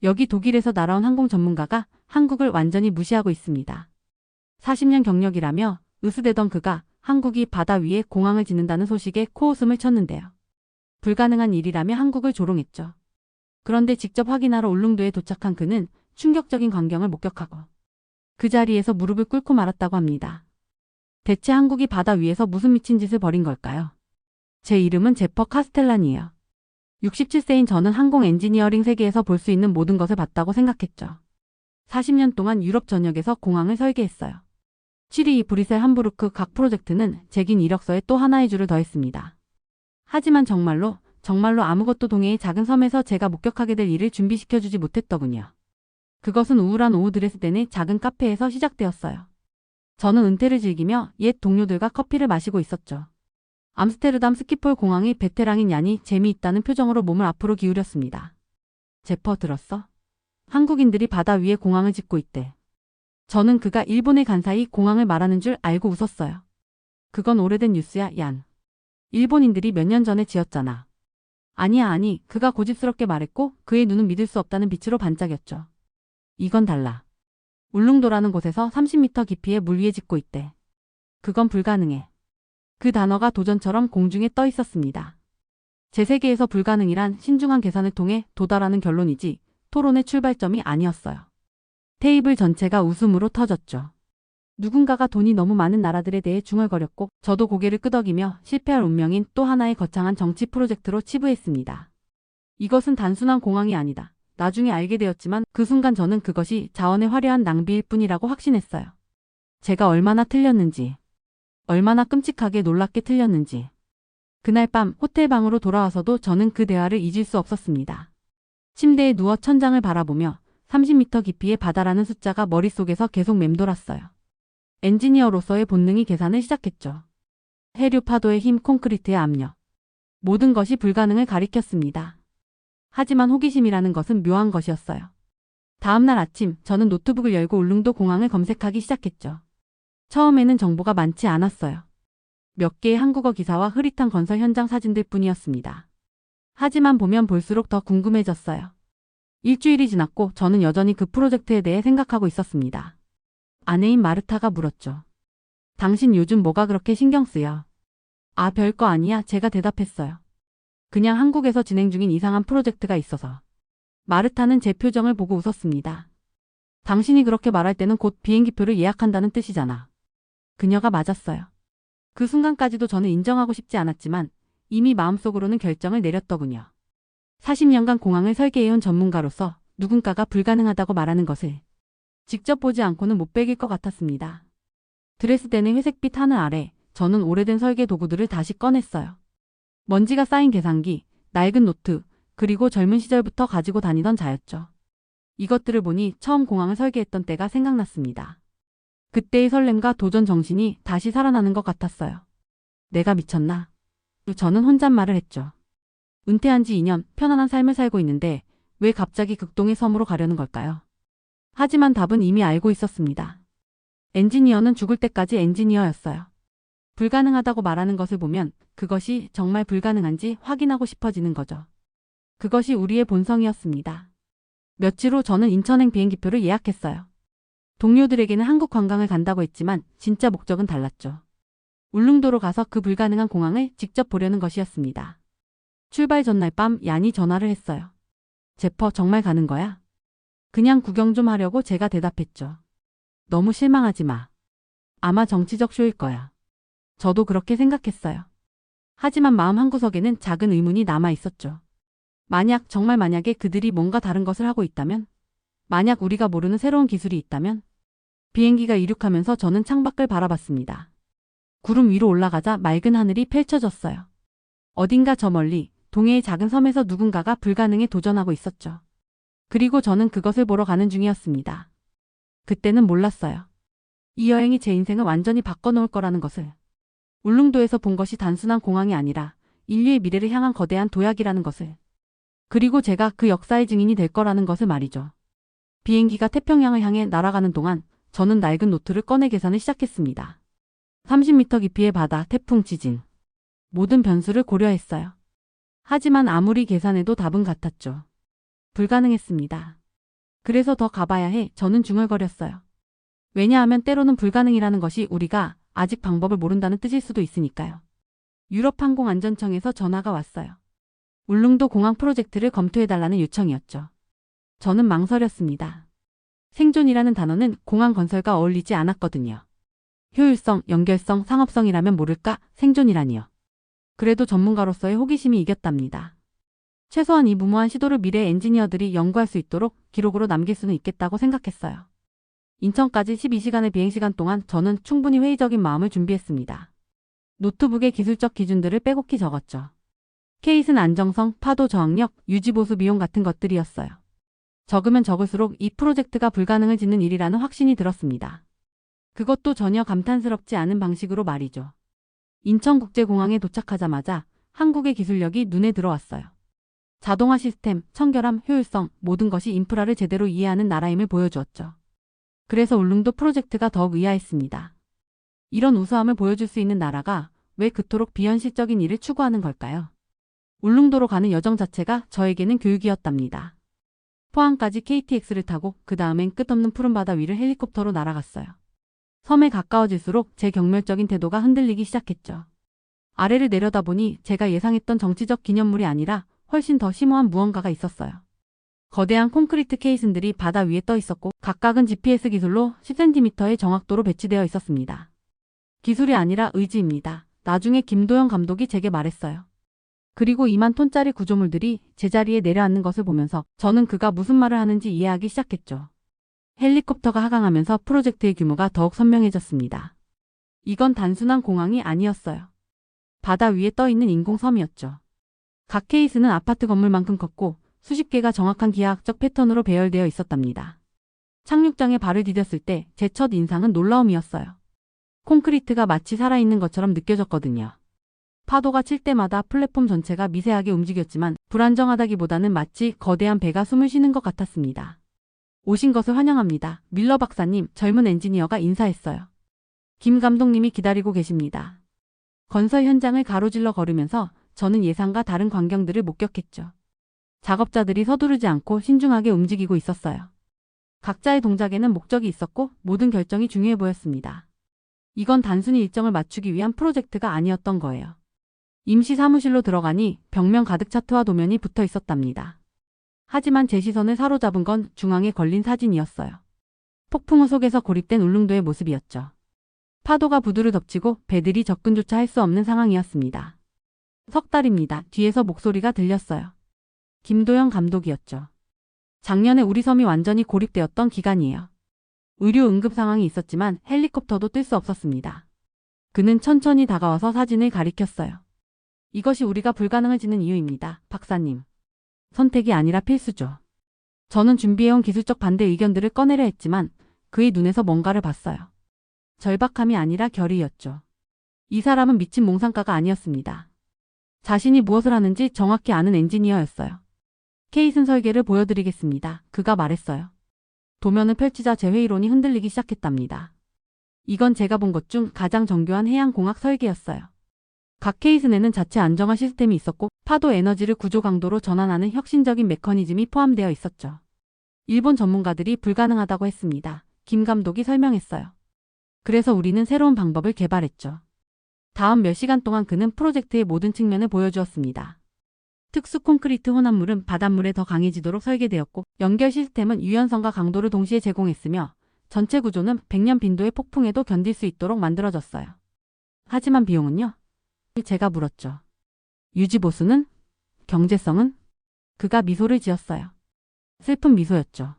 여기 독일에서 날아온 항공 전문가가 한국을 완전히 무시하고 있습니다. 40년 경력이라며 으스대던 그가 한국이 바다 위에 공항을 짓는다는 소식에 코웃음을 쳤는데요. 불가능한 일이라며 한국을 조롱했죠. 그런데 직접 확인하러 울릉도에 도착한 그는 충격적인 광경을 목격하고 그 자리에서 무릎을 꿇고 말았다고 합니다. 대체 한국이 바다 위에서 무슨 미친 짓을 벌인 걸까요? 제 이름은 제퍼 카스텔란이에요. 67세인 저는 항공 엔지니어링 세계에서 볼 수 있는 모든 것을 봤다고 생각했죠. 40년 동안 유럽 전역에서 공항을 설계했어요. 취리, 브뤼셀, 함부르크 각 프로젝트는 제 긴 이력서에 또 하나의 줄을 더했습니다. 하지만 정말로 아무것도 동해의 작은 섬에서 제가 목격하게 될 일을 준비시켜주지 못했더군요. 그것은 우울한 오후 드레스덴의 작은 카페에서 시작되었어요. 저는 은퇴를 즐기며 옛 동료들과 커피를 마시고 있었죠. 암스테르담 스키폴 공항의 베테랑인 얀이 재미있다는 표정으로 몸을 앞으로 기울였습니다. 제퍼 들었어? 한국인들이 바다 위에 공항을 짓고 있대. 저는 그가 일본에 간 사이 공항을 말하는 줄 알고 웃었어요. 그건 오래된 뉴스야, 얀. 일본인들이 몇 년 전에 지었잖아. 아니, 그가 고집스럽게 말했고 그의 눈은 믿을 수 없다는 빛으로 반짝였죠. 이건 달라. 울릉도라는 곳에서 30m 깊이의 물 위에 짓고 있대. 그건 불가능해. 그 단어가 도전처럼 공중에 떠 있었습니다. 제 세계에서 불가능이란 신중한 계산을 통해 도달하는 결론이지 토론의 출발점이 아니었어요. 테이블 전체가 웃음으로 터졌죠. 누군가가 돈이 너무 많은 나라들에 대해 중얼거렸고 저도 고개를 끄덕이며 실패할 운명인 또 하나의 거창한 정치 프로젝트로 치부했습니다. 이것은 단순한 공항이 아니다. 나중에 알게 되었지만 그 순간 저는 그것이 자원의 화려한 낭비일 뿐이라고 확신했어요. 제가 얼마나 틀렸는지, 얼마나 끔찍하게 놀랍게 틀렸는지. 그날 밤 호텔 방으로 돌아와서도 저는 그 대화를 잊을 수 없었습니다. 침대에 누워 천장을 바라보며 30m 깊이의 바다라는 숫자가 머릿속에서 계속 맴돌았어요. 엔지니어로서의 본능이 계산을 시작했죠. 해류 파도의 힘, 콘크리트의 압력. 모든 것이 불가능을 가리켰습니다. 하지만 호기심이라는 것은 묘한 것이었어요. 다음날 아침 저는 노트북을 열고 울릉도 공항을 검색하기 시작했죠. 처음에는 정보가 많지 않았어요. 몇 개의 한국어 기사와 흐릿한 건설 현장 사진들 뿐이었습니다. 하지만 보면 볼수록 더 궁금해졌어요. 일주일이 지났고 저는 여전히 그 프로젝트에 대해 생각하고 있었습니다. 아내인 마르타가 물었죠. 당신 요즘 뭐가 그렇게 신경 쓰여? 아, 별거 아니야. 제가 대답했어요. 그냥 한국에서 진행 중인 이상한 프로젝트가 있어서. 마르타는 제 표정을 보고 웃었습니다. 당신이 그렇게 말할 때는 곧 비행기표를 예약한다는 뜻이잖아. 그녀가 맞았어요. 그 순간까지도 저는 인정하고 싶지 않았지만 이미 마음속으로는 결정을 내렸더군요. 40년간 공항을 설계해온 전문가로서 누군가가 불가능하다고 말하는 것을 직접 보지 않고는 못 베길 것 같았습니다. 드레스덴의 회색빛 하늘 아래 저는 오래된 설계 도구들을 다시 꺼냈어요. 먼지가 쌓인 계산기, 낡은 노트, 그리고 젊은 시절부터 가지고 다니던 자였죠. 이것들을 보니 처음 공항을 설계했던 때가 생각났습니다. 그때의 설렘과 도전 정신이 다시 살아나는 것 같았어요. 내가 미쳤나? 저는 혼잣말을 했죠. 은퇴한 지 2년 편안한 삶을 살고 있는데 왜 갑자기 극동의 섬으로 가려는 걸까요? 하지만 답은 이미 알고 있었습니다. 엔지니어는 죽을 때까지 엔지니어였어요. 불가능하다고 말하는 것을 보면 그것이 정말 불가능한지 확인하고 싶어지는 거죠. 그것이 우리의 본성이었습니다. 며칠 후 저는 인천행 비행기표를 예약했어요. 동료들에게는 한국 관광을 간다고 했지만 진짜 목적은 달랐죠. 울릉도로 가서 그 불가능한 공항을 직접 보려는 것이었습니다. 출발 전날 밤 얀이 전화를 했어요. 제퍼, 정말 가는 거야? 그냥 구경 좀 하려고 제가 대답했죠. 너무 실망하지 마. 아마 정치적 쇼일 거야. 저도 그렇게 생각했어요. 하지만 마음 한구석에는 작은 의문이 남아 있었죠. 정말 만약에 그들이 뭔가 다른 것을 하고 있다면? 만약 우리가 모르는 새로운 기술이 있다면? 비행기가 이륙하면서 저는 창밖을 바라봤습니다. 구름 위로 올라가자 맑은 하늘이 펼쳐졌어요. 어딘가 저 멀리 동해의 작은 섬에서 누군가가 불가능에 도전하고 있었죠. 그리고 저는 그것을 보러 가는 중이었습니다. 그때는 몰랐어요. 이 여행이 제 인생을 완전히 바꿔놓을 거라는 것을. 울릉도에서 본 것이 단순한 공항이 아니라 인류의 미래를 향한 거대한 도약이라는 것을. 그리고 제가 그 역사의 증인이 될 거라는 것을 말이죠. 비행기가 태평양을 향해 날아가는 동안 저는 낡은 노트를 꺼내 계산을 시작했습니다. 30m 깊이의 바다, 태풍, 지진. 모든 변수를 고려했어요. 하지만 아무리 계산해도 답은 같았죠. 불가능했습니다. 그래서 더 가봐야 해. 저는 중얼거렸어요. 왜냐하면 때로는 불가능이라는 것이 우리가 아직 방법을 모른다는 뜻일 수도 있으니까요. 유럽항공안전청에서 전화가 왔어요. 울릉도 공항 프로젝트를 검토해달라는 요청이었죠. 저는 망설였습니다. 생존이라는 단어는 공항 건설과 어울리지 않았거든요. 효율성, 연결성, 상업성이라면 모를까 생존이라니요. 그래도 전문가로서의 호기심이 이겼답니다. 최소한 이 무모한 시도를 미래 엔지니어들이 연구할 수 있도록 기록으로 남길 수는 있겠다고 생각했어요. 인천까지 12시간의 비행시간 동안 저는 충분히 회의적인 마음을 준비했습니다. 노트북에 기술적 기준들을 빼곡히 적었죠. 케이슨 안정성, 파도 저항력, 유지보수 비용 같은 것들이었어요. 적으면 적을수록 이 프로젝트가 불가능을 짓는 일이라는 확신이 들었습니다. 그것도 전혀 감탄스럽지 않은 방식으로 말이죠. 인천국제공항에 도착하자마자 한국의 기술력이 눈에 들어왔어요. 자동화 시스템, 청결함, 효율성, 모든 것이 인프라를 제대로 이해하는 나라임을 보여주었죠. 그래서 울릉도 프로젝트가 더욱 의아했습니다. 이런 우수함을 보여줄 수 있는 나라가 왜 그토록 비현실적인 일을 추구하는 걸까요? 울릉도로 가는 여정 자체가 저에게는 교육이었답니다. 포항까지 KTX를 타고 그 다음엔 끝없는 푸른 바다 위를 헬리콥터로 날아갔어요. 섬에 가까워질수록 제 경멸적인 태도가 흔들리기 시작했죠. 아래를 내려다보니 제가 예상했던 정치적 기념물이 아니라 훨씬 더 심오한 무언가가 있었어요. 거대한 콘크리트 케이슨들이 바다 위에 떠 있었고 각각은 GPS 기술로 10cm의 정확도로 배치되어 있었습니다. 기술이 아니라 의지입니다. 나중에 김도영 감독이 제게 말했어요. 그리고 2만 톤짜리 구조물들이 제자리에 내려앉는 것을 보면서 저는 그가 무슨 말을 하는지 이해하기 시작했죠. 헬리콥터가 하강하면서 프로젝트의 규모가 더욱 선명해졌습니다. 이건 단순한 공항이 아니었어요. 바다 위에 떠 있는 인공섬이었죠. 각 케이스는 아파트 건물만큼 컸고 수십 개가 정확한 기하학적 패턴으로 배열되어 있었답니다. 착륙장에 발을 디뎠을 때 제 첫 인상은 놀라움이었어요. 콘크리트가 마치 살아있는 것처럼 느껴졌거든요. 파도가 칠 때마다 플랫폼 전체가 미세하게 움직였지만 불안정하다기보다는 마치 거대한 배가 숨을 쉬는 것 같았습니다. 오신 것을 환영합니다. 밀러 박사님, 젊은 엔지니어가 인사했어요. 김 감독님이 기다리고 계십니다. 건설 현장을 가로질러 걸으면서 저는 예상과 다른 광경들을 목격했죠. 작업자들이 서두르지 않고 신중하게 움직이고 있었어요. 각자의 동작에는 목적이 있었고 모든 결정이 중요해 보였습니다. 이건 단순히 일정을 맞추기 위한 프로젝트가 아니었던 거예요. 임시 사무실로 들어가니 벽면 가득 차트와 도면이 붙어 있었답니다. 하지만 제 시선을 사로잡은 건 중앙에 걸린 사진이었어요. 폭풍우 속에서 고립된 울릉도의 모습이었죠. 파도가 부두를 덮치고 배들이 접근조차 할 수 없는 상황이었습니다. 석 달입니다. 뒤에서 목소리가 들렸어요. 김도영 감독이었죠. 작년에 우리 섬이 완전히 고립되었던 기간이에요. 의료 응급 상황이 있었지만 헬리콥터도 뜰 수 없었습니다. 그는 천천히 다가와서 사진을 가리켰어요. 이것이 우리가 불가능을 짓는 이유입니다. 박사님. 선택이 아니라 필수죠. 저는 준비해온 기술적 반대 의견들을 꺼내려 했지만 그의 눈에서 뭔가를 봤어요. 절박함이 아니라 결의였죠. 이 사람은 미친 몽상가가 아니었습니다. 자신이 무엇을 하는지 정확히 아는 엔지니어였어요. 케이슨 설계를 보여드리겠습니다. 그가 말했어요. 도면을 펼치자 제 회의론이 흔들리기 시작했답니다. 이건 제가 본 것 중 가장 정교한 해양공학 설계였어요. 각 케이슨에는 자체 안정화 시스템이 있었고 파도 에너지를 구조 강도로 전환하는 혁신적인 메커니즘이 포함되어 있었죠. 일본 전문가들이 불가능하다고 했습니다. 김 감독이 설명했어요. 그래서 우리는 새로운 방법을 개발했죠. 다음 몇 시간 동안 그는 프로젝트의 모든 측면을 보여주었습니다. 특수 콘크리트 혼합물은 바닷물에 더 강해지도록 설계되었고 연결 시스템은 유연성과 강도를 동시에 제공했으며 전체 구조는 100년 빈도의 폭풍에도 견딜 수 있도록 만들어졌어요. 하지만 비용은요? 제가 물었죠. 유지보수는? 경제성은? 그가 미소를 지었어요. 슬픈 미소였죠.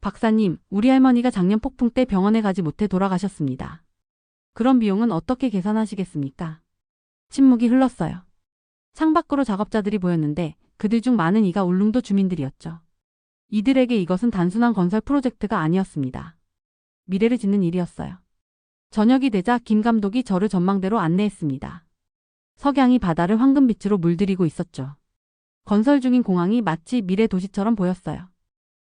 박사님, 우리 할머니가 작년 폭풍 때 병원에 가지 못해 돌아가셨습니다. 그런 비용은 어떻게 계산하시겠습니까? 침묵이 흘렀어요. 창밖으로 작업자들이 보였는데 그들 중 많은 이가 울릉도 주민들이었죠. 이들에게 이것은 단순한 건설 프로젝트가 아니었습니다. 미래를 짓는 일이었어요. 저녁이 되자 김 감독이 저를 전망대로 안내했습니다. 석양이 바다를 황금빛으로 물들이고 있었죠. 건설 중인 공항이 마치 미래 도시처럼 보였어요.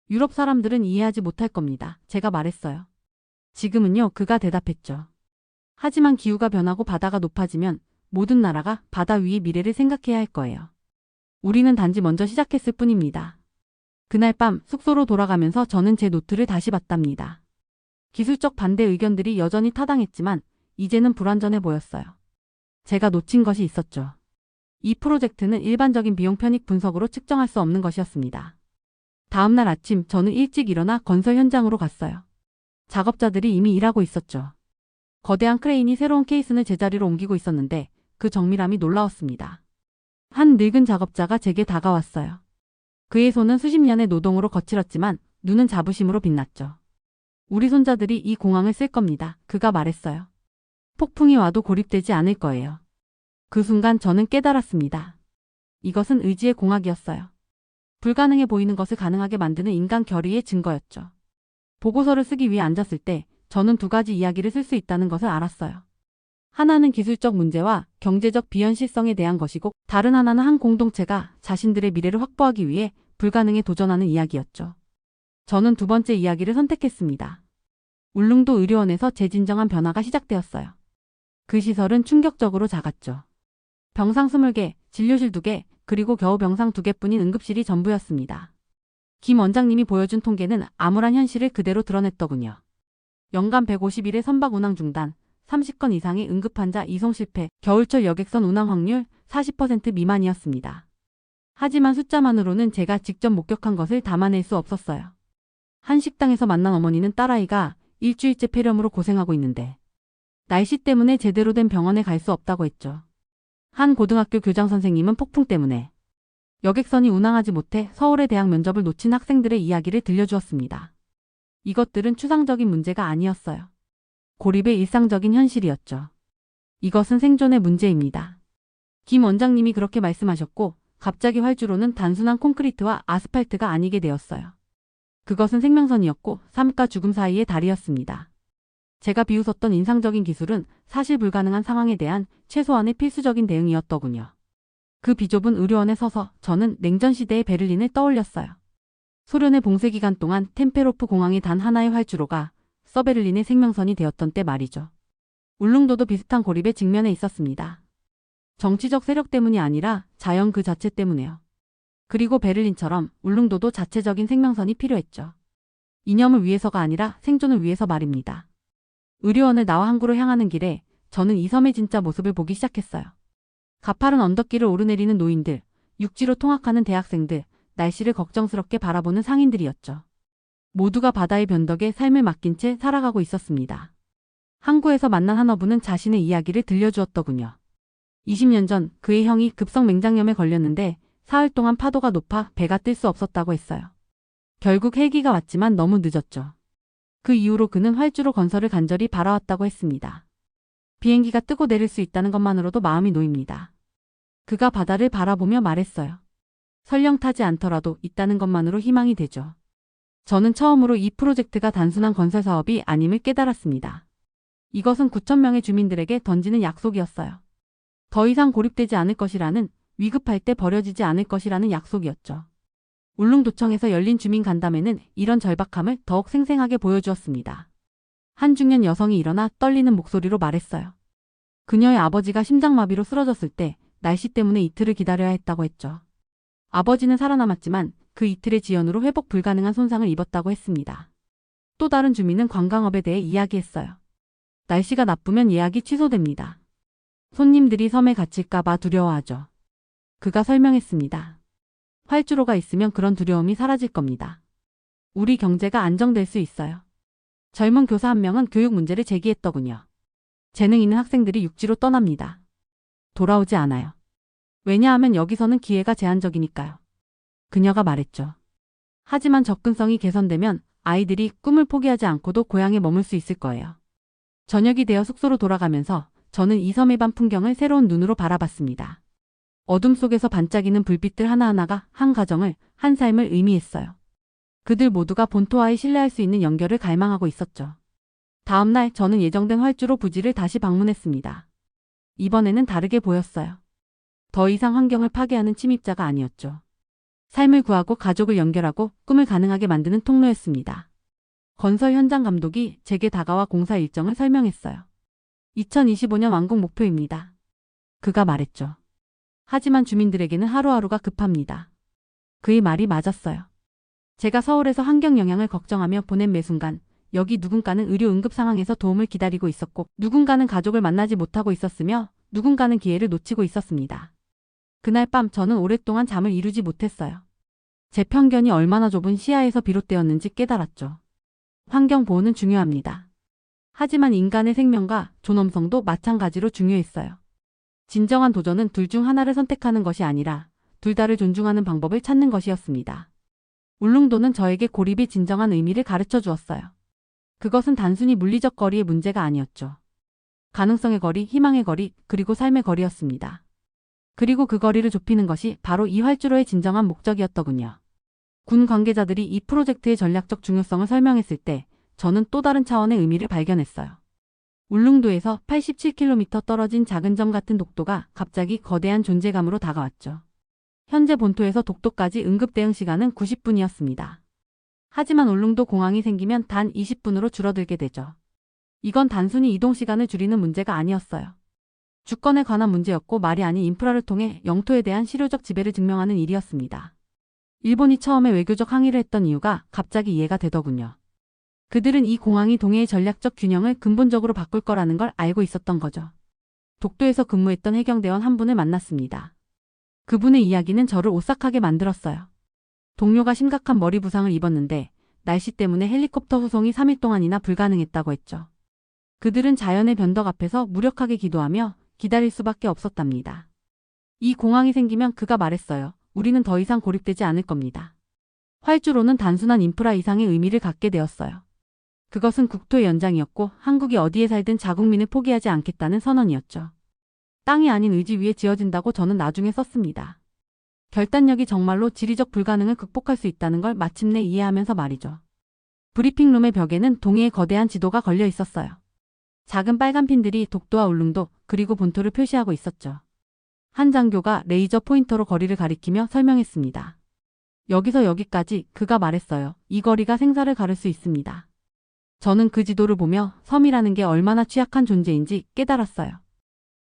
유럽 사람들은 이해하지 못할 겁니다. 제가 말했어요. 지금은요, 그가 대답했죠. 하지만 기후가 변하고 바다가 높아지면 모든 나라가 바다 위의 미래를 생각해야 할 거예요. 우리는 단지 먼저 시작했을 뿐입니다. 그날 밤 숙소로 돌아가면서 저는 제 노트를 다시 봤답니다. 기술적 반대 의견들이 여전히 타당했지만 이제는 불완전해 보였어요. 제가 놓친 것이 있었죠. 이 프로젝트는 일반적인 비용 편익 분석으로 측정할 수 없는 것이었습니다. 다음날 아침 저는 일찍 일어나 건설 현장으로 갔어요. 작업자들이 이미 일하고 있었죠. 거대한 크레인이 새로운 케이슨을 제자리로 옮기고 있었는데 그 정밀함이 놀라웠습니다. 한 늙은 작업자가 제게 다가왔어요. 그의 손은 수십 년의 노동으로 거칠었지만 눈은 자부심으로 빛났죠. 우리 손자들이 이 공항을 쓸 겁니다. 그가 말했어요. 폭풍이 와도 고립되지 않을 거예요. 그 순간 저는 깨달았습니다. 이것은 의지의 공학이었어요. 불가능해 보이는 것을 가능하게 만드는 인간 결의의 증거였죠. 보고서를 쓰기 위해 앉았을 때 저는 두 가지 이야기를 쓸 수 있다는 것을 알았어요. 하나는 기술적 문제와 경제적 비현실성에 대한 것이고 다른 하나는 한 공동체가 자신들의 미래를 확보하기 위해 불가능에 도전하는 이야기였죠. 저는 두 번째 이야기를 선택했습니다. 울릉도 의료원에서 제 진정한 변화가 시작되었어요. 그 시설은 충격적으로 작았죠. 병상 20개, 진료실 2개, 그리고 겨우 병상 2개뿐인 응급실이 전부였습니다. 김 원장님이 보여준 통계는 암울한 현실을 그대로 드러냈더군요. 연간 150일의 선박 운항 중단, 30건 이상의 응급환자 이송 실패, 겨울철 여객선 운항 확률 40% 미만이었습니다. 하지만 숫자만으로는 제가 직접 목격한 것을 담아낼 수 없었어요. 한 식당에서 만난 어머니는 딸아이가 일주일째 폐렴으로 고생하고 있는데 날씨 때문에 제대로 된 병원에 갈 수 없다고 했죠. 한 고등학교 교장 선생님은 폭풍 때문에 여객선이 운항하지 못해 서울의 대학 면접을 놓친 학생들의 이야기를 들려주었습니다. 이것들은 추상적인 문제가 아니었어요. 고립의 일상적인 현실이었죠. 이것은 생존의 문제입니다. 김 원장님이 그렇게 말씀하셨고 갑자기 활주로는 단순한 콘크리트와 아스팔트가 아니게 되었어요. 그것은 생명선이었고 삶과 죽음 사이의 다리였습니다. 제가 비웃었던 인상적인 기술은 사실 불가능한 상황에 대한 최소한의 필수적인 대응이었더군요. 그 비좁은 의료원에 서서 저는 냉전 시대의 베를린을 떠올렸어요. 소련의 봉쇄 기간 동안 템페로프 공항의 단 하나의 활주로가 서베를린의 생명선이 되었던 때 말이죠. 울릉도도 비슷한 고립에 직면해 있었습니다. 정치적 세력 때문이 아니라 자연 그 자체 때문에요. 그리고 베를린처럼 울릉도도 자체적인 생명선이 필요했죠. 이념을 위해서가 아니라 생존을 위해서 말입니다. 의료원을 나와 항구로 향하는 길에 저는 이 섬의 진짜 모습을 보기 시작했어요. 가파른 언덕길을 오르내리는 노인들, 육지로 통학하는 대학생들, 날씨를 걱정스럽게 바라보는 상인들이었죠. 모두가 바다의 변덕에 삶을 맡긴 채 살아가고 있었습니다. 항구에서 만난 한 어부는 자신의 이야기를 들려주었더군요. 20년 전 그의 형이 급성 맹장염에 걸렸는데 사흘 동안 파도가 높아 배가 뜰 수 없었다고 했어요. 결국 헬기가 왔지만 너무 늦었죠. 그 이후로 그는 활주로 건설을 간절히 바라왔다고 했습니다. 비행기가 뜨고 내릴 수 있다는 것만으로도 마음이 놓입니다. 그가 바다를 바라보며 말했어요. 설령 타지 않더라도 있다는 것만으로 희망이 되죠. 저는 처음으로 이 프로젝트가 단순한 건설 사업이 아님을 깨달았습니다. 이것은 9,000명의 주민들에게 던지는 약속이었어요. 더 이상 고립되지 않을 것이라는, 위급할 때 버려지지 않을 것이라는 약속이었죠. 울릉도청에서 열린 주민 간담회는 이런 절박함을 더욱 생생하게 보여주었습니다. 한 중년 여성이 일어나 떨리는 목소리로 말했어요. 그녀의 아버지가 심장마비로 쓰러졌을 때 날씨 때문에 이틀을 기다려야 했다고 했죠. 아버지는 살아남았지만 그 이틀의 지연으로 회복 불가능한 손상을 입었다고 했습니다. 또 다른 주민은 관광업에 대해 이야기했어요. 날씨가 나쁘면 예약이 취소됩니다. 손님들이 섬에 갇힐까봐 두려워하죠. 그가 설명했습니다. 활주로가 있으면 그런 두려움이 사라질 겁니다. 우리 경제가 안정될 수 있어요. 젊은 교사 한 명은 교육 문제를 제기했더군요. 재능 있는 학생들이 육지로 떠납니다. 돌아오지 않아요. 왜냐하면 여기서는 기회가 제한적이니까요. 그녀가 말했죠. 하지만 접근성이 개선되면 아이들이 꿈을 포기하지 않고도 고향에 머물 수 있을 거예요. 저녁이 되어 숙소로 돌아가면서 저는 이 섬의 밤 풍경을 새로운 눈으로 바라봤습니다. 어둠 속에서 반짝이는 불빛들 하나하나가 한 가정을, 한 삶을 의미했어요. 그들 모두가 본토와의 신뢰할 수 있는 연결을 갈망하고 있었죠. 다음 날 저는 예정된 활주로 부지를 다시 방문했습니다. 이번에는 다르게 보였어요. 더 이상 환경을 파괴하는 침입자가 아니었죠. 삶을 구하고 가족을 연결하고 꿈을 가능하게 만드는 통로였습니다. 건설 현장 감독이 제게 다가와 공사 일정을 설명했어요. 2025년 완공 목표입니다. 그가 말했죠. 하지만 주민들에게는 하루하루가 급합니다. 그의 말이 맞았어요. 제가 서울에서 환경 영향을 걱정하며 보낸 매 순간 여기 누군가는 의료 응급 상황에서 도움을 기다리고 있었고 누군가는 가족을 만나지 못하고 있었으며 누군가는 기회를 놓치고 있었습니다. 그날 밤 저는 오랫동안 잠을 이루지 못했어요. 제 편견이 얼마나 좁은 시야에서 비롯되었는지 깨달았죠. 환경 보호는 중요합니다. 하지만 인간의 생명과 존엄성도 마찬가지로 중요했어요. 진정한 도전은 둘 중 하나를 선택하는 것이 아니라 둘 다를 존중하는 방법을 찾는 것이었습니다. 울릉도는 저에게 고립이 진정한 의미를 가르쳐 주었어요. 그것은 단순히 물리적 거리의 문제가 아니었죠. 가능성의 거리, 희망의 거리, 그리고 삶의 거리였습니다. 그리고 그 거리를 좁히는 것이 바로 이 활주로의 진정한 목적이었더군요. 군 관계자들이 이 프로젝트의 전략적 중요성을 설명했을 때 저는 또 다른 차원의 의미를 발견했어요. 울릉도에서 87km 떨어진 작은 점 같은 독도가 갑자기 거대한 존재감으로 다가왔죠. 현재 본토에서 독도까지 응급 대응 시간은 90분이었습니다. 하지만 울릉도 공항이 생기면 단 20분으로 줄어들게 되죠. 이건 단순히 이동 시간을 줄이는 문제가 아니었어요. 주권에 관한 문제였고 말이 아닌 인프라를 통해 영토에 대한 실효적 지배를 증명하는 일이었습니다. 일본이 처음에 외교적 항의를 했던 이유가 갑자기 이해가 되더군요. 그들은 이 공항이 동해의 전략적 균형을 근본적으로 바꿀 거라는 걸 알고 있었던 거죠. 독도에서 근무했던 해경대원 한 분을 만났습니다. 그분의 이야기는 저를 오싹하게 만들었어요. 동료가 심각한 머리 부상을 입었는데 날씨 때문에 헬리콥터 후송이 3일 동안이나 불가능했다고 했죠. 그들은 자연의 변덕 앞에서 무력하게 기도하며 기다릴 수밖에 없었답니다. 이 공항이 생기면 그가 말했어요. 우리는 더 이상 고립되지 않을 겁니다. 활주로는 단순한 인프라 이상의 의미를 갖게 되었어요. 그것은 국토의 연장이었고 한국이 어디에 살든 자국민을 포기하지 않겠다는 선언이었죠. 땅이 아닌 의지 위에 지어진다고 저는 나중에 썼습니다. 결단력이 정말로 지리적 불가능을 극복할 수 있다는 걸 마침내 이해하면서 말이죠. 브리핑룸의 벽에는 동해의 거대한 지도가 걸려 있었어요. 작은 빨간 핀들이 독도와 울릉도 그리고 본토를 표시하고 있었죠. 한 장교가 레이저 포인터로 거리를 가리키며 설명했습니다. 여기서 여기까지 그가 말했어요. 이 거리가 생사를 가를 수 있습니다. 저는 그 지도를 보며 섬이라는 게 얼마나 취약한 존재인지 깨달았어요.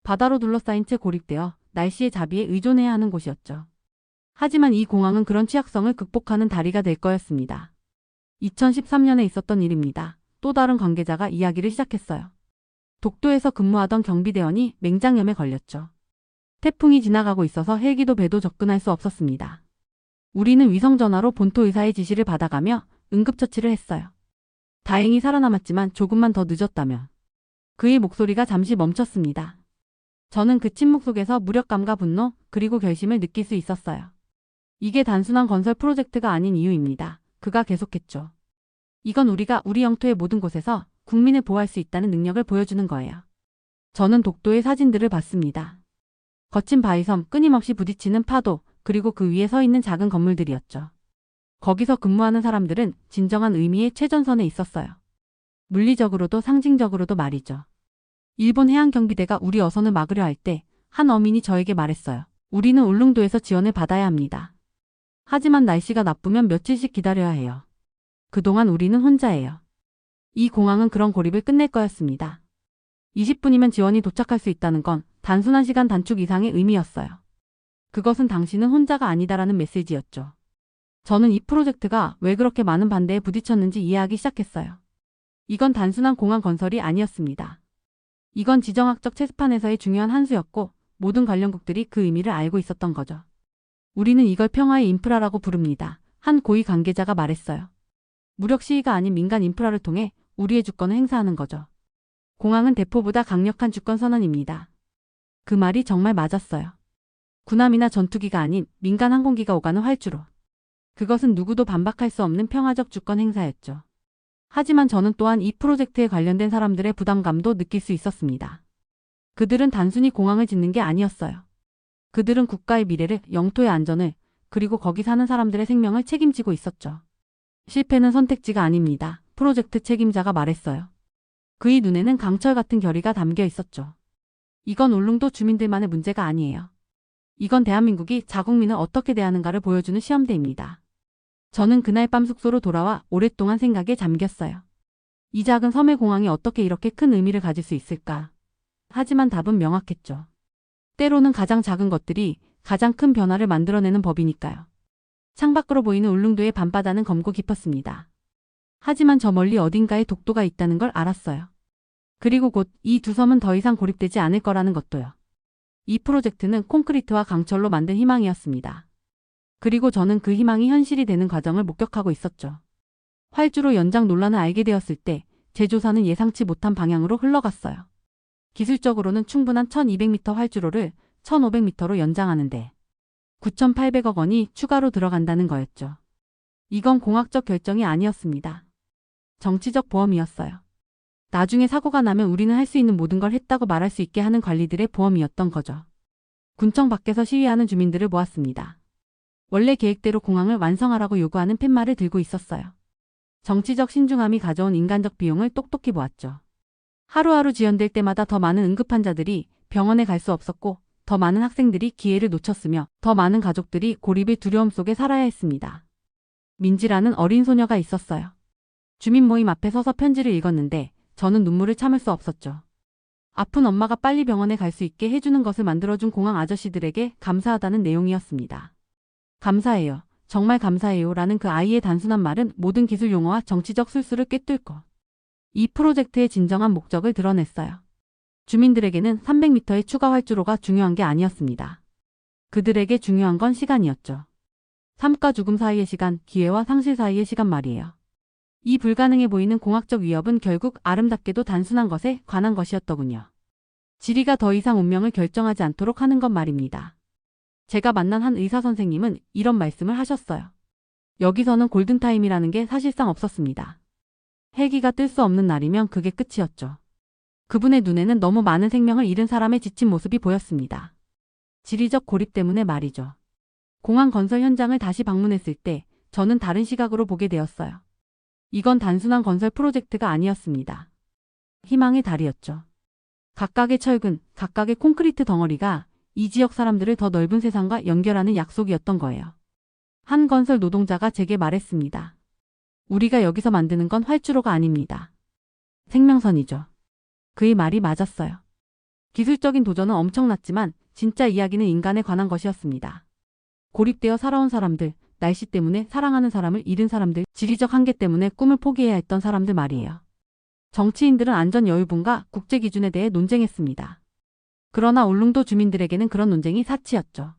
바다로 둘러싸인 채 고립되어 날씨의 자비에 의존해야 하는 곳이었죠. 하지만 이 공항은 그런 취약성을 극복하는 다리가 될 거였습니다. 2013년에 있었던 일입니다. 또 다른 관계자가 이야기를 시작했어요. 독도에서 근무하던 경비대원이 맹장염에 걸렸죠. 태풍이 지나가고 있어서 헬기도 배도 접근할 수 없었습니다. 우리는 위성전화로 본토 의사의 지시를 받아가며 응급처치를 했어요. 다행히 살아남았지만 조금만 더 늦었다면. 그의 목소리가 잠시 멈췄습니다. 저는 그 침묵 속에서 무력감과 분노 그리고 결심을 느낄 수 있었어요. 이게 단순한 건설 프로젝트가 아닌 이유입니다. 그가 계속했죠. 이건 우리가 우리 영토의 모든 곳에서 국민을 보호할 수 있다는 능력을 보여주는 거예요. 저는 독도의 사진들을 봤습니다. 거친 바위섬, 끊임없이 부딪히는 파도, 그리고 그 위에 서 있는 작은 건물들이었죠. 거기서 근무하는 사람들은 진정한 의미의 최전선에 있었어요. 물리적으로도 상징적으로도 말이죠. 일본 해양경비대가 우리 어선을 막으려 할 때 한 어민이 저에게 말했어요. 우리는 울릉도에서 지원을 받아야 합니다. 하지만 날씨가 나쁘면 며칠씩 기다려야 해요. 그동안 우리는 혼자예요. 이 공항은 그런 고립을 끝낼 거였습니다. 20분이면 지원이 도착할 수 있다는 건 단순한 시간 단축 이상의 의미였어요. 그것은 당신은 혼자가 아니다라는 메시지였죠. 저는 이 프로젝트가 왜 그렇게 많은 반대에 부딪혔는지 이해하기 시작했어요. 이건 단순한 공항 건설이 아니었습니다. 이건 지정학적 체스판에서의 중요한 한 수였고 모든 관련국들이 그 의미를 알고 있었던 거죠. 우리는 이걸 평화의 인프라라고 부릅니다. 한 고위 관계자가 말했어요. 무력 시위가 아닌 민간 인프라를 통해 우리의 주권을 행사하는 거죠. 공항은 대포보다 강력한 주권 선언입니다. 그 말이 정말 맞았어요. 군함이나 전투기가 아닌 민간 항공기가 오가는 활주로. 그것은 누구도 반박할 수 없는 평화적 주권 행사였죠. 하지만 저는 또한 이 프로젝트에 관련된 사람들의 부담감도 느낄 수 있었습니다. 그들은 단순히 공항을 짓는 게 아니었어요. 그들은 국가의 미래를, 영토의 안전을, 그리고 거기 사는 사람들의 생명을 책임지고 있었죠. 실패는 선택지가 아닙니다. 프로젝트 책임자가 말했어요. 그의 눈에는 강철 같은 결의가 담겨 있었죠. 이건 울릉도 주민들만의 문제가 아니에요. 이건 대한민국이 자국민을 어떻게 대하는가를 보여주는 시험대입니다. 저는 그날 밤 숙소로 돌아와 오랫동안 생각에 잠겼어요. 이 작은 섬의 공항이 어떻게 이렇게 큰 의미를 가질 수 있을까? 하지만 답은 명확했죠. 때로는 가장 작은 것들이 가장 큰 변화를 만들어내는 법이니까요. 창밖으로 보이는 울릉도의 밤바다는 검고 깊었습니다. 하지만 저 멀리 어딘가에 독도가 있다는 걸 알았어요. 그리고 곧 이 두 섬은 더 이상 고립되지 않을 거라는 것도요. 이 프로젝트는 콘크리트와 강철로 만든 희망이었습니다. 그리고 저는 그 희망이 현실이 되는 과정을 목격하고 있었죠. 활주로 연장 논란을 알게 되었을 때 제조사는 예상치 못한 방향으로 흘러갔어요. 기술적으로는 충분한 1200m 활주로를 1500m로 연장하는데 9,800억 원이 추가로 들어간다는 거였죠. 이건 공학적 결정이 아니었습니다. 정치적 보험이었어요. 나중에 사고가 나면 우리는 할 수 있는 모든 걸 했다고 말할 수 있게 하는 관리들의 보험이었던 거죠. 군청 밖에서 시위하는 주민들을 모았습니다. 원래 계획대로 공항을 완성하라고 요구하는 팻말을 들고 있었어요. 정치적 신중함이 가져온 인간적 비용을 똑똑히 보았죠. 하루하루 지연될 때마다 더 많은 응급환자들이 병원에 갈 수 없었고 더 많은 학생들이 기회를 놓쳤으며 더 많은 가족들이 고립의 두려움 속에 살아야 했습니다. 민지라는 어린 소녀가 있었어요. 주민 모임 앞에 서서 편지를 읽었는데 저는 눈물을 참을 수 없었죠. 아픈 엄마가 빨리 병원에 갈 수 있게 해주는 것을 만들어준 공항 아저씨들에게 감사하다는 내용이었습니다. 감사해요. 정말 감사해요. 라는 그 아이의 단순한 말은 모든 기술 용어와 정치적 술수를 꿰뚫고 이 프로젝트의 진정한 목적을 드러냈어요. 주민들에게는 300m의 추가 활주로가 중요한 게 아니었습니다. 그들에게 중요한 건 시간이었죠. 삶과 죽음 사이의 시간, 기회와 상실 사이의 시간 말이에요. 이 불가능해 보이는 공학적 위협은 결국 아름답게도 단순한 것에 관한 것이었더군요. 지리가 더 이상 운명을 결정하지 않도록 하는 것 말입니다. 제가 만난 한 의사 선생님은 이런 말씀을 하셨어요. 여기서는 골든타임이라는 게 사실상 없었습니다. 해기가 뜰 수 없는 날이면 그게 끝이었죠. 그분의 눈에는 너무 많은 생명을 잃은 사람의 지친 모습이 보였습니다. 지리적 고립 때문에 말이죠. 공항 건설 현장을 다시 방문했을 때 저는 다른 시각으로 보게 되었어요. 이건 단순한 건설 프로젝트가 아니었습니다. 희망의 달이었죠. 각각의 철근, 각각의 콘크리트 덩어리가 이 지역 사람들을 더 넓은 세상과 연결하는 약속이었던 거예요. 한 건설 노동자가 제게 말했습니다. 우리가 여기서 만드는 건 활주로가 아닙니다. 생명선이죠. 그의 말이 맞았어요. 기술적인 도전은 엄청났지만 진짜 이야기는 인간에 관한 것이었습니다. 고립되어 살아온 사람들, 날씨 때문에 사랑하는 사람을 잃은 사람들, 지리적 한계 때문에 꿈을 포기해야 했던 사람들 말이에요. 정치인들은 안전 여유분과 국제 기준에 대해 논쟁했습니다. 그러나 울릉도 주민들에게는 그런 논쟁이 사치였죠.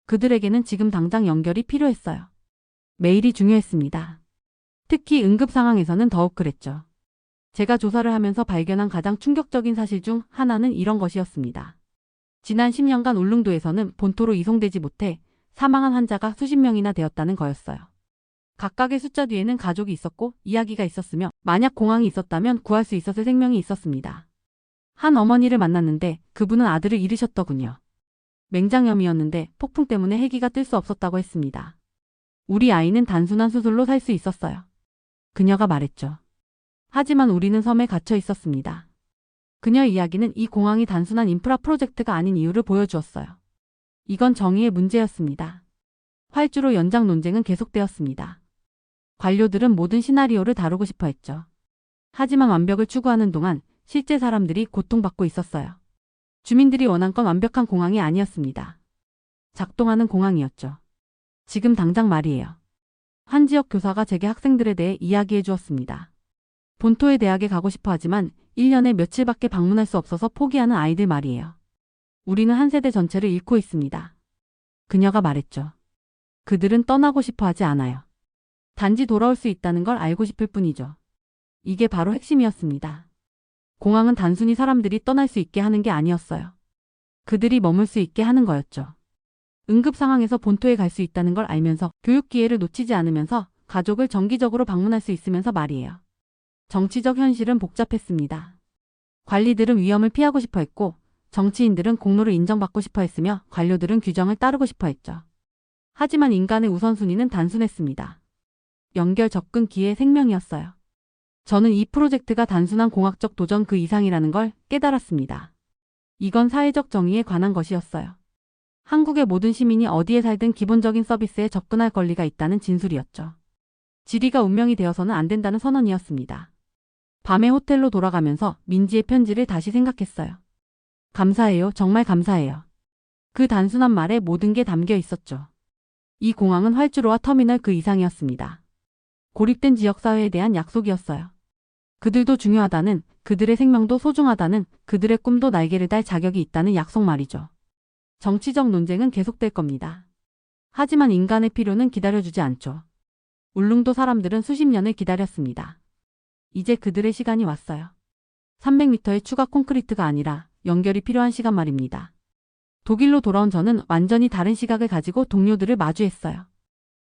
그들에게는 지금 당장 연결이 필요했어요. 매일이 중요했습니다. 특히 응급 상황에서는 더욱 그랬죠. 제가 조사를 하면서 발견한 가장 충격적인 사실 중 하나는 이런 것이었습니다. 지난 10년간 울릉도에서는 본토로 이송되지 못해 사망한 환자가 수십 명이나 되었다는 거였어요. 각각의 숫자 뒤에는 가족이 있었고 이야기가 있었으며 만약 공항이 있었다면 구할 수 있었을 생명이 있었습니다. 한 어머니를 만났는데 그분은 아들을 잃으셨더군요. 맹장염이었는데 폭풍 때문에 해기가 뜰 수 없었다고 했습니다. 우리 아이는 단순한 수술로 살 수 있었어요. 그녀가 말했죠. 하지만 우리는 섬에 갇혀 있었습니다. 그녀의 이야기는 이 공항이 단순한 인프라 프로젝트가 아닌 이유를 보여주었어요. 이건 정의의 문제였습니다. 활주로 연장 논쟁은 계속되었습니다. 관료들은 모든 시나리오를 다루고 싶어 했죠. 하지만 완벽을 추구하는 동안 실제 사람들이 고통받고 있었어요. 주민들이 원한 건 완벽한 공항이 아니었습니다. 작동하는 공항이었죠. 지금 당장 말이에요. 한 지역 교사가 제게 학생들에 대해 이야기해 주었습니다. 본토의 대학에 가고 싶어 하지만 1년에 며칠밖에 방문할 수 없어서 포기하는 아이들 말이에요. 우리는 한 세대 전체를 잃고 있습니다. 그녀가 말했죠. 그들은 떠나고 싶어 하지 않아요. 단지 돌아올 수 있다는 걸 알고 싶을 뿐이죠. 이게 바로 핵심이었습니다. 공항은 단순히 사람들이 떠날 수 있게 하는 게 아니었어요. 그들이 머물 수 있게 하는 거였죠. 응급 상황에서 본토에 갈 수 있다는 걸 알면서 교육 기회를 놓치지 않으면서 가족을 정기적으로 방문할 수 있으면서 말이에요. 정치적 현실은 복잡했습니다. 관리들은 위험을 피하고 싶어 했고 정치인들은 공로를 인정받고 싶어 했으며 관료들은 규정을 따르고 싶어 했죠. 하지만 인간의 우선순위는 단순했습니다. 연결, 접근, 기회, 생명이었어요. 저는 이 프로젝트가 단순한 공학적 도전 그 이상이라는 걸 깨달았습니다. 이건 사회적 정의에 관한 것이었어요. 한국의 모든 시민이 어디에 살든 기본적인 서비스에 접근할 권리가 있다는 진술이었죠. 지리가 운명이 되어서는 안 된다는 선언이었습니다. 밤에 호텔로 돌아가면서 민지의 편지를 다시 생각했어요. 감사해요. 정말 감사해요. 그 단순한 말에 모든 게 담겨 있었죠. 이 공항은 활주로와 터미널 그 이상이었습니다. 고립된 지역사회에 대한 약속이었어요. 그들도 중요하다는, 그들의 생명도 소중하다는, 그들의 꿈도 날개를 달 자격이 있다는 약속 말이죠. 정치적 논쟁은 계속될 겁니다. 하지만 인간의 필요는 기다려주지 않죠. 울릉도 사람들은 수십 년을 기다렸습니다. 이제 그들의 시간이 왔어요. 300m의 추가 콘크리트가 아니라 연결이 필요한 시간 말입니다. 독일로 돌아온 저는 완전히 다른 시각을 가지고 동료들을 마주했어요.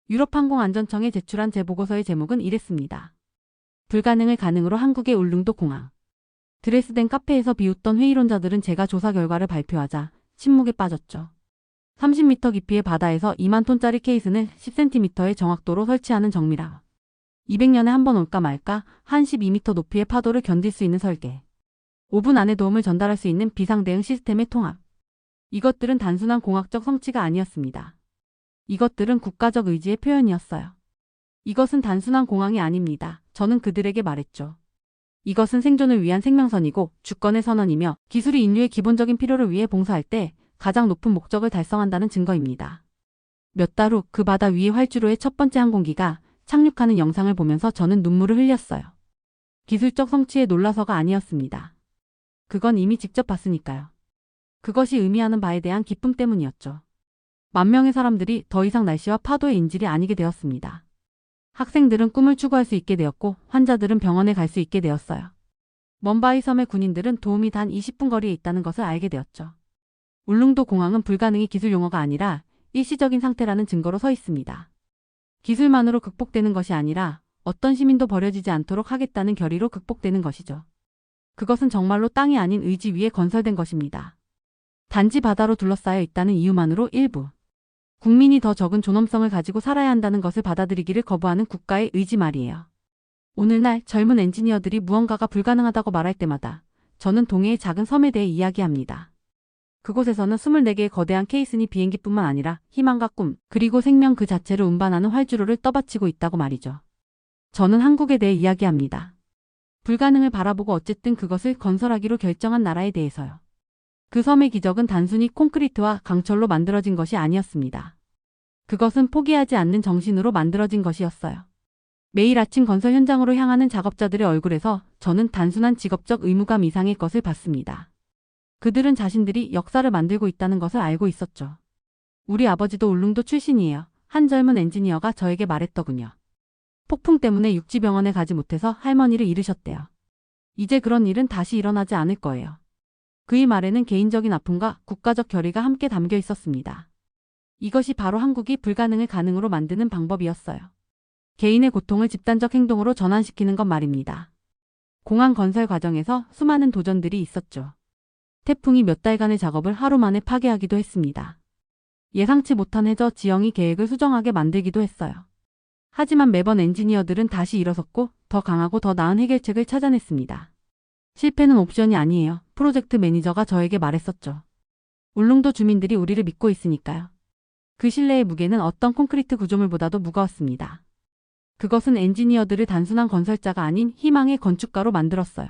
유럽항공안전청에 제출한 제 보고서의 제목은 이랬습니다. 불가능을 가능으로 한국의 울릉도 공항. 드레스덴 카페에서 비웃던 회의론자들은 제가 조사 결과를 발표하자 침묵에 빠졌죠. 30m 깊이의 바다에서 2만 톤짜리 케이스는 10cm의 정확도로 설치하는 정밀화. 200년에 한 번 올까 말까 한 12m 높이의 파도를 견딜 수 있는 설계. 5분 안에 도움을 전달할 수 있는 비상대응 시스템의 통합. 이것들은 단순한 공학적 성취가 아니었습니다. 이것들은 국가적 의지의 표현이었어요. 이것은 단순한 공항이 아닙니다. 저는 그들에게 말했죠. 이것은 생존을 위한 생명선이고 주권의 선언이며 기술이 인류의 기본적인 필요를 위해 봉사할 때 가장 높은 목적을 달성한다는 증거입니다. 몇 달 후 그 바다 위의 활주로의 첫 번째 항공기가 착륙하는 영상을 보면서 저는 눈물을 흘렸어요. 기술적 성취에 놀라서가 아니었습니다. 그건 이미 직접 봤으니까요. 그것이 의미하는 바에 대한 기쁨 때문이었죠. 만 명의 사람들이 더 이상 날씨와 파도의 인질이 아니게 되었습니다. 학생들은 꿈을 추구할 수 있게 되었고 환자들은 병원에 갈 수 있게 되었어요. 먼바이 섬의 군인들은 도움이 단 20분 거리에 있다는 것을 알게 되었죠. 울릉도 공항은 불가능이 기술 용어가 아니라 일시적인 상태라는 증거로 서 있습니다. 기술만으로 극복되는 것이 아니라 어떤 시민도 버려지지 않도록 하겠다는 결의로 극복되는 것이죠. 그것은 정말로 땅이 아닌 의지 위에 건설된 것입니다. 단지 바다로 둘러싸여 있다는 이유만으로 일부 국민이 더 적은 존엄성을 가지고 살아야 한다는 것을 받아들이기를 거부하는 국가의 의지 말이에요. 오늘날 젊은 엔지니어들이 무언가가 불가능하다고 말할 때마다 저는 동해의 작은 섬에 대해 이야기합니다. 그곳에서는 24개의 거대한 케이슨이 비행기뿐만 아니라 희망과 꿈, 그리고 생명 그 자체를 운반하는 활주로를 떠받치고 있다고 말이죠. 저는 한국에 대해 이야기합니다. 불가능을 바라보고 어쨌든 그것을 건설하기로 결정한 나라에 대해서요. 그 섬의 기적은 단순히 콘크리트와 강철로 만들어진 것이 아니었습니다. 그것은 포기하지 않는 정신으로 만들어진 것이었어요. 매일 아침 건설 현장으로 향하는 작업자들의 얼굴에서 저는 단순한 직업적 의무감 이상의 것을 봤습니다. 그들은 자신들이 역사를 만들고 있다는 것을 알고 있었죠. 우리 아버지도 울릉도 출신이에요. 한 젊은 엔지니어가 저에게 말했더군요. 폭풍 때문에 육지병원에 가지 못해서 할머니를 잃으셨대요. 이제 그런 일은 다시 일어나지 않을 거예요. 그의 말에는 개인적인 아픔과 국가적 결의가 함께 담겨 있었습니다. 이것이 바로 한국이 불가능을 가능으로 만드는 방법이었어요. 개인의 고통을 집단적 행동으로 전환시키는 것 말입니다. 공항 건설 과정에서 수많은 도전들이 있었죠. 태풍이 몇 달간의 작업을 하루 만에 파괴하기도 했습니다. 예상치 못한 해저 지형이 계획을 수정하게 만들기도 했어요. 하지만 매번 엔지니어들은 다시 일어섰고 더 강하고 더 나은 해결책을 찾아냈습니다. 실패는 옵션이 아니에요. 프로젝트 매니저가 저에게 말했었죠. 울릉도 주민들이 우리를 믿고 있으니까요. 그 신뢰의 무게는 어떤 콘크리트 구조물보다도 무거웠습니다. 그것은 엔지니어들을 단순한 건설자가 아닌 희망의 건축가로 만들었어요.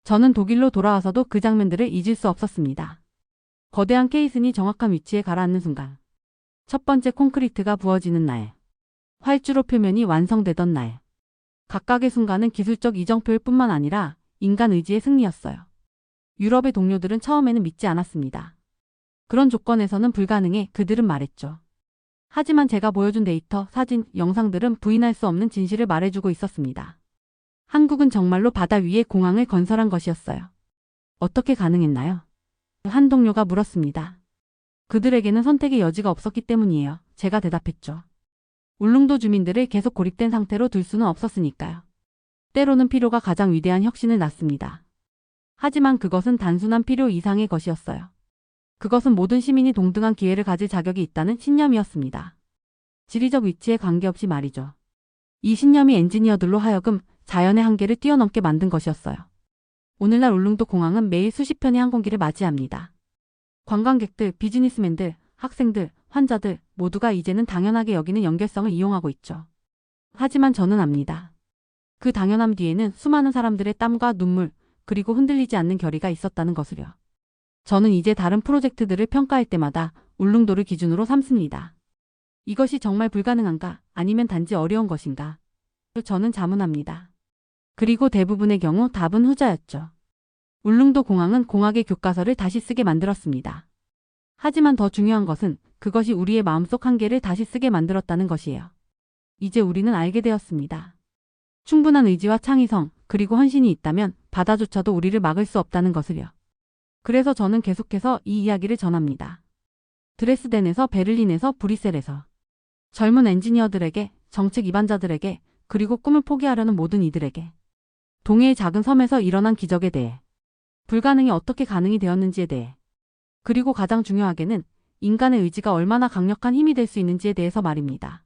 저는 독일로 돌아와서도 그 장면들을 잊을 수 없었습니다. 거대한 케이슨이 정확한 위치에 가라앉는 순간. 첫 번째 콘크리트가 부어지는 날. 활주로 표면이 완성되던 날. 각각의 순간은 기술적 이정표일 뿐만 아니라 인간 의지의 승리였어요. 유럽의 동료들은 처음에는 믿지 않았습니다. 그런 조건에서는 불가능해 그들은 말했죠. 하지만 제가 보여준 데이터, 사진, 영상들은 부인할 수 없는 진실을 말해주고 있었습니다. 한국은 정말로 바다 위에 공항을 건설한 것이었어요. 어떻게 가능했나요? 한 동료가 물었습니다. 그들에게는 선택의 여지가 없었기 때문이에요. 제가 대답했죠. 울릉도 주민들을 계속 고립된 상태로 둘 수는 없었으니까요. 때로는 필요가 가장 위대한 혁신을 낳습니다. 하지만 그것은 단순한 필요 이상의 것이었어요. 그것은 모든 시민이 동등한 기회를 가질 자격이 있다는 신념이었습니다. 지리적 위치에 관계없이 말이죠. 이 신념이 엔지니어들로 하여금 자연의 한계를 뛰어넘게 만든 것이었어요. 오늘날 울릉도 공항은 매일 수십 편의 항공기를 맞이합니다. 관광객들, 비즈니스맨들, 학생들, 환자들 모두가 이제는 당연하게 여기는 연결성을 이용하고 있죠. 하지만 저는 압니다. 그 당연함 뒤에는 수많은 사람들의 땀과 눈물, 그리고 흔들리지 않는 결의가 있었다는 것을요. 저는 이제 다른 프로젝트들을 평가할 때마다 울릉도를 기준으로 삼습니다. 이것이 정말 불가능한가? 아니면 단지 어려운 것인가? 저는 자문합니다. 그리고 대부분의 경우 답은 후자였죠. 울릉도 공항은 공학의 교과서를 다시 쓰게 만들었습니다. 하지만 더 중요한 것은 그것이 우리의 마음속 한계를 다시 쓰게 만들었다는 것이에요. 이제 우리는 알게 되었습니다. 충분한 의지와 창의성, 그리고 헌신이 있다면 바다조차도 우리를 막을 수 없다는 것을요. 그래서 저는 계속해서 이 이야기를 전합니다. 드레스덴에서, 베를린에서, 브뤼셀에서 젊은 엔지니어들에게, 정책 이반자들에게, 그리고 꿈을 포기하려는 모든 이들에게 동해의 작은 섬에서 일어난 기적에 대해, 불가능이 어떻게 가능이 되었는지에 대해, 그리고 가장 중요하게는 인간의 의지가 얼마나 강력한 힘이 될 수 있는지에 대해서 말입니다.